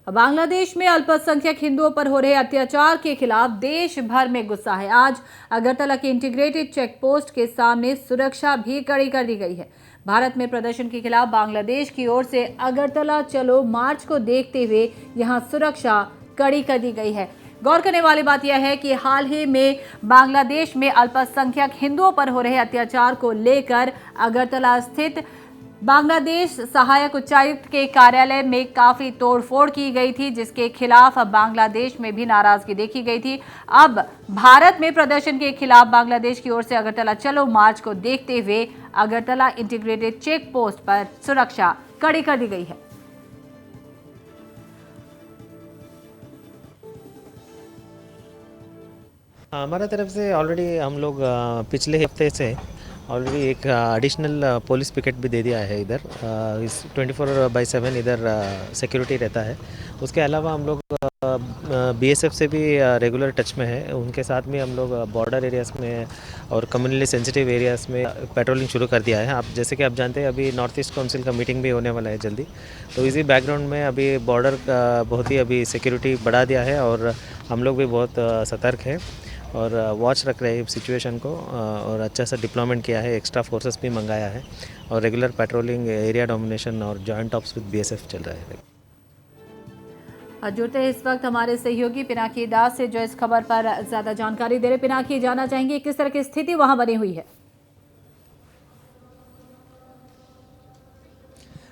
बांग्लादेश में अल्पसंख्यक हिंदुओं पर हो रहे अत्याचार के खिलाफ देश भर में गुस्सा है। आज अगरतला के इंटीग्रेटेड चेक पोस्ट के सामने सुरक्षा भी कड़ी कर दी गई है। भारत में प्रदर्शन के खिलाफ बांग्लादेश की ओर से अगरतला चलो मार्च को देखते हुए यहां सुरक्षा कड़ी कर दी गई है। गौर करने वाली बात यह है कि हाल ही में बांग्लादेश में अल्पसंख्यक हिंदुओं पर हो रहे अत्याचार को लेकर अगरतला स्थित बांग्लादेश सहायक उच्चायुक्त के कार्यालय में काफी तोड़फोड़ की गई थी, जिसके खिलाफ बांग्लादेश में भी नाराजगी देखी गई थी। अब भारत में प्रदर्शन के खिलाफ बांग्लादेश की ओर से अगरतला चलो मार्च को देखते हुए अगरतला इंटीग्रेटेड चेक पोस्ट पर सुरक्षा कड़ी कर दी गई है। हमारा तरफ से ऑलरेडी हम लोग पिछले हफ्ते से ऑलरेडी एक एडिशनल पुलिस पिकेट भी दे दिया है। इधर इस 24/7 इधर सिक्योरिटी रहता है। उसके अलावा हम लोग बीएसएफ से भी रेगुलर टच में है। उनके साथ में हम लोग बॉर्डर एरियाज़ में और कम्युनिटी सेंसिटिव एरियाज़ में पेट्रोलिंग शुरू कर दिया है। आप जैसे कि आप जानते हैं अभी नॉर्थ ईस्ट काउंसिल का मीटिंग भी होने वाला है जल्दी, तो इसी बैकग्राउंड में अभी बॉर्डर का बहुत ही अभी सिक्योरिटी बढ़ा दिया है और हम लोग भी बहुत सतर्क हैं और वॉच रख रहे हैं सिचुएशन को और अच्छा सा डिप्लॉयमेंट किया है। एक्स्ट्रा फोर्सेस भी मंगाया है और रेगुलर पेट्रोलिंग, एरिया डोमिनेशन और जॉइंट ऑप्स विद बीएसएफ चल रहा है। जुड़ते हैं इस वक्त हमारे सहयोगी पिनाकी दास से, जो इस खबर पर ज्यादा जानकारी दे रहे। पिनाकी, जानना चाहेंगे किस तरह की स्थिति वहां बनी हुई है?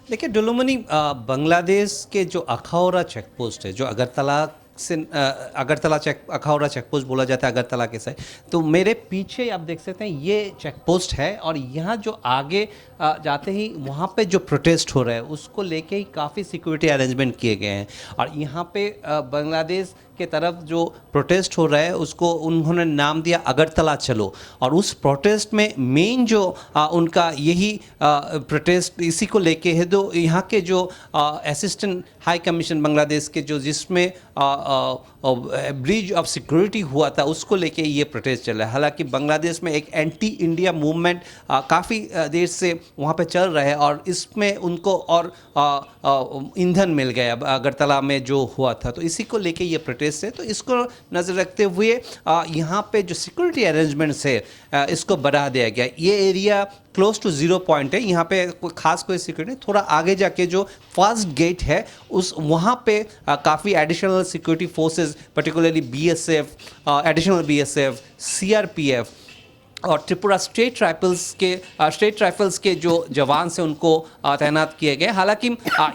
देखिए डुलुमनी, बांग्लादेश के जो अखाउरा चेक पोस्ट है, जो अगरतला से अखाउरा चेक पोस्ट बोला जाता है अगरतला के साइड, तो मेरे पीछे आप देख सकते हैं ये चेक पोस्ट है और यहाँ जो आगे जाते ही वहाँ पे जो प्रोटेस्ट हो रहा है उसको लेके ही काफ़ी सिक्योरिटी अरेंजमेंट किए गए हैं। और यहाँ पे बांग्लादेश के तरफ जो प्रोटेस्ट हो रहा है उसको उन्होंने नाम दिया अगरतला चलो, और उस प्रोटेस्ट में मेन जो उनका यही प्रोटेस्ट इसी को लेके है। तो यहाँ के जो असिस्टेंट हाई कमीशन बांग्लादेश के जो जिसमें ब्रिज ऑफ सिक्योरिटी हुआ था उसको लेके ये प्रोटेस्ट चल रहा है। हालांकि बांग्लादेश में एक एंटी इंडिया मूवमेंट काफ़ी देर से वहाँ पे चल रहा है और इसमें उनको और ईंधन मिल गया अगरतला में जो हुआ था, तो इसी को लेके ये प्रोटेस्ट है। तो इसको नज़र रखते हुए यहाँ पे जो सिक्योरिटी अरेंजमेंट्स है इसको बढ़ा दिया गया। ये एरिया क्लोज टू 0 पॉइंट है, यहाँ पे खास कोई सिक्योरिटी। थोड़ा आगे जाके जो फर्स्ट गेट है उस वहाँ पे काफ़ी additional security forces, particularly BSF, additional BSF, CRPF और त्रिपुरा स्टेट राइफल्स के जो जवान से उनको तैनात किए गए। हालांकि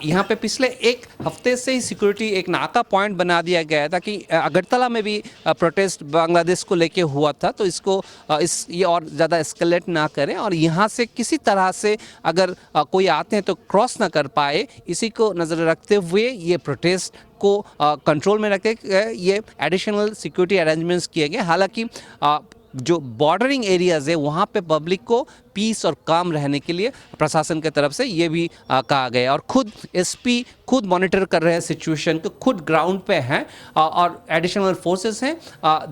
यहाँ पे पिछले एक हफ्ते से ही सिक्योरिटी एक नाका पॉइंट बना दिया गया है ताकि अगरतला में भी प्रोटेस्ट बांग्लादेश को लेके हुआ था, तो इसको ये और ज़्यादा एस्केलेट ना करें और यहाँ से किसी तरह से अगर कोई आते हैं तो क्रॉस ना कर पाए, इसी को नज़र रखते हुए ये प्रोटेस्ट को कंट्रोल में रखे ये एडिशनल सिक्योरिटी अरेंजमेंट्स किए गए। हालांकि जो बॉर्डरिंग एरियाज़ है वहाँ पे पब्लिक को पीस और काम रहने के लिए प्रशासन की तरफ से ये भी कहा गया और खुद एसपी खुद मॉनिटर कर रहे हैं सिचुएशन को, खुद ग्राउंड पे हैं और एडिशनल फोर्सेस हैं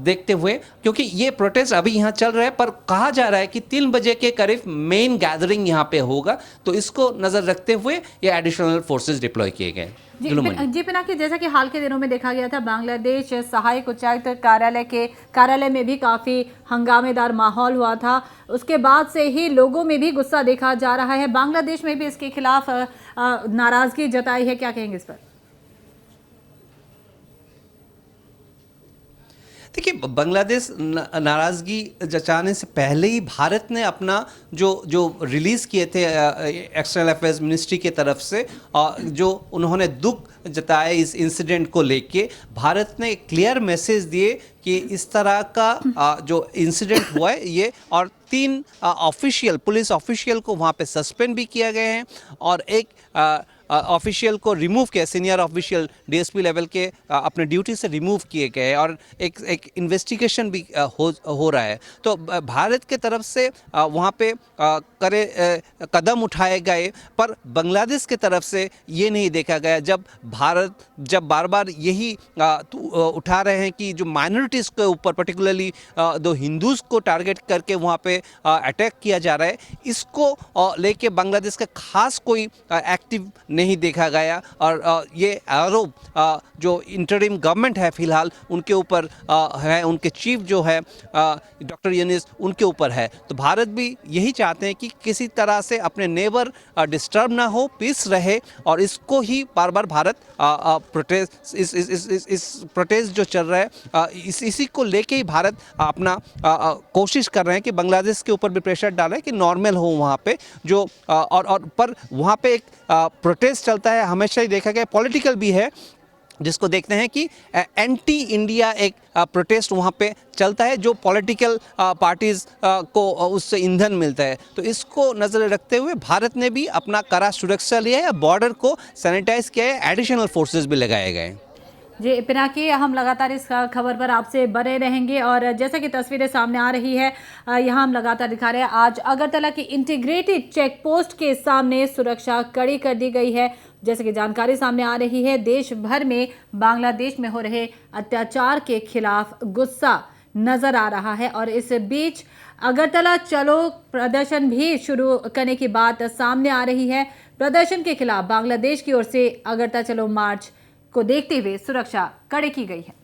देखते हुए, क्योंकि ये प्रोटेस्ट अभी यहाँ चल रहा है पर कहा जा रहा है कि 3 बजे के करीब मेन गैदरिंग यहाँ पे होगा, तो इसको नज़र रखते हुए ये एडिशनल फोर्सेस डिप्लॉय किए गए। जी पिनाकी, जैसा कि हाल के दिनों में देखा गया था बांग्लादेश सहायक उच्चायुक्त कार्यालय में भी काफी हंगामेदार माहौल हुआ था, उसके बाद से ही लोगों में भी गुस्सा देखा जा रहा है। बांग्लादेश में भी इसके खिलाफ नाराजगी जताई है, क्या कहेंगे इस पर? देखिए बांग्लादेश नाराज़गी जताने से पहले ही भारत ने अपना जो रिलीज़ किए थे एक्सटर्नल अफेयर्स मिनिस्ट्री की तरफ से जो उन्होंने दुख जताया इस इंसिडेंट को लेके, भारत ने क्लियर मैसेज दिए कि इस तरह का जो इंसिडेंट हुआ है ये, और 3 पुलिस ऑफिशियल को वहाँ पे सस्पेंड भी किया गया है और एक ऑफिशियल को रिमूव किया, सीनियर ऑफिशियल डीएसपी लेवल के अपने ड्यूटी से रिमूव किए गए और एक इन्वेस्टिगेशन भी हो रहा है। तो भारत के तरफ से वहाँ पे कदम उठाए गए, पर बांग्लादेश के तरफ से ये नहीं देखा गया। भारत जब बार बार यही उठा रहे हैं कि जो माइनॉरिटीज़ के ऊपर पर्टिकुलरली दो हिंदूज़ को टारगेट करके वहाँ पे अटैक किया जा रहा है, इसको लेके बांग्लादेश का खास कोई एक्टिव नहीं देखा गया और ये आरोप जो इंटरिम गवर्नमेंट है फिलहाल उनके ऊपर है, उनके चीफ जो है डॉक्टर यूनिस उनके ऊपर है। तो भारत भी यही चाहते हैं कि किसी तरह से अपने नेबर डिस्टर्ब ना हो, पीस रहे, और इसको ही बार बार भारत प्रोटेस्ट इस प्रोटेस्ट जो चल रहा है इसी को लेके ही भारत अपना कोशिश कर रहे हैं कि बांग्लादेश के ऊपर भी प्रेशर डाल रहे हैं कि नॉर्मल हो वहाँ पे जो और पर वहाँ पे एक प्रोटेस्ट चलता है, हमेशा ही देखा गया, पॉलिटिकल भी है, जिसको देखते हैं कि एंटी इंडिया एक प्रोटेस्ट वहाँ पे चलता है जो पॉलिटिकल पार्टीज़ को उससे ईंधन मिलता है। तो इसको नज़र रखते हुए भारत ने भी अपना कड़ा सुरक्षा लिया है, बॉर्डर को सैनिटाइज किया है, एडिशनल फोर्सेस भी लगाए गए हैं। जी पिनाकी, हम लगातार इस खबर पर आपसे बने रहेंगे और जैसा कि तस्वीरें सामने आ रही है यहाँ हम लगातार दिखा रहे हैं, आज अगरतला की इंटीग्रेटेड चेक पोस्ट के सामने सुरक्षा कड़ी कर दी गई है। जैसे कि जानकारी सामने आ रही है, देश भर में बांग्लादेश में हो रहे अत्याचार के खिलाफ गुस्सा नजर आ रहा है और इस बीच अगरतला चलो प्रदर्शन भी शुरू करने की बात सामने आ रही है। प्रदर्शन के खिलाफ बांग्लादेश की ओर से अगरतला चलो मार्च को देखते हुए सुरक्षा कड़ी की गई है।